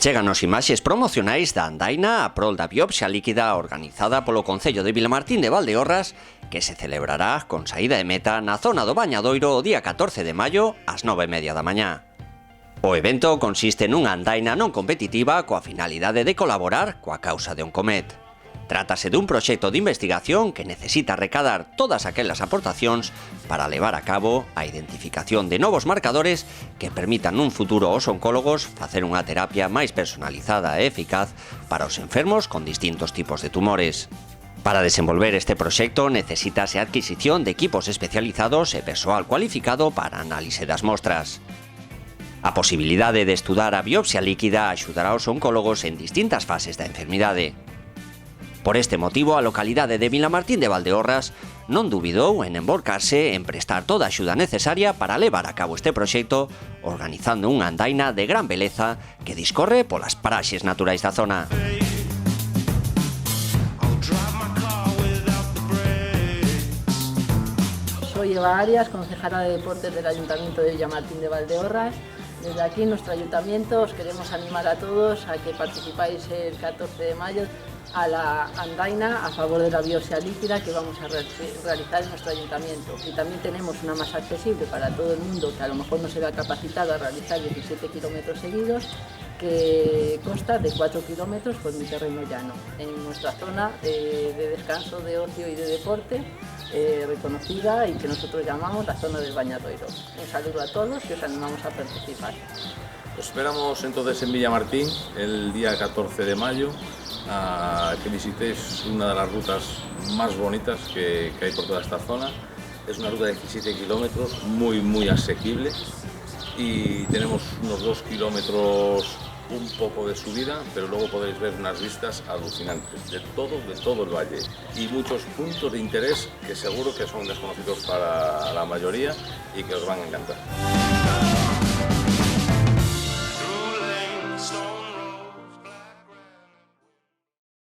Chegan as imaxes promocionais da andaina a prol da biopsia líquida organizada polo Concello de Vilamartín de Valdeorras, que se celebrará con saída de meta na zona do Bañadoiro o día 14 de maio ás 9:30 da mañá. O evento consiste nunha andaina non competitiva coa finalidade de colaborar coa causa de Oncomet. Trátase dun proxecto de investigación que necesita recadar todas aquelas aportacións para levar a cabo a identificación de novos marcadores que permitan nun futuro aos oncólogos facer unha terapia máis personalizada e eficaz para os enfermos con distintos tipos de tumores. Para desenvolver este proxecto necesítase a adquisición de equipos especializados e persoal cualificado para análise das mostras. A posibilidade de estudar a biopsia líquida axudará aos oncólogos en distintas fases da enfermidade. Por este motivo, a localidade de Vilamartín de Valdeorras non dubidou en embolcarse en prestar toda a axuda necesaria para levar a cabo este proxecto, organizando unha andaina de gran beleza que discorre polas paraxes naturais da zona. Soy Eva Arias, concejala de Deportes del Ayuntamiento de Vilamartín de Valdeorras. Desde aquí, en nuestro ayuntamiento, os queremos animar a todos a que participáis el 14 de mayo a la andaina a favor de la biopsia líquida que vamos a realizar en nuestro ayuntamiento. Y también tenemos una más accesible para todo el mundo que a lo mejor no se vea capacitado a realizar 17 kilómetros seguidos, que consta de 4 kilómetros por mi terreno llano, en nuestra zona de descanso, de ocio y de deporte, reconocida y que nosotros llamamos la zona del Bañadoiro. Un saludo a todos y os animamos a participar. Os esperamos entonces en Villamartín el día 14 de mayo a que visitéis una de las rutas más bonitas que hay por toda esta zona. Es una ruta de 17 kilómetros muy asequible y tenemos unos 2 kilómetros un poco de subida, pero luego podréis ver unas vistas alucinantes de todo el valle y muchos puntos de interés que seguro que son desconocidos para la mayoría y que os van a encantar.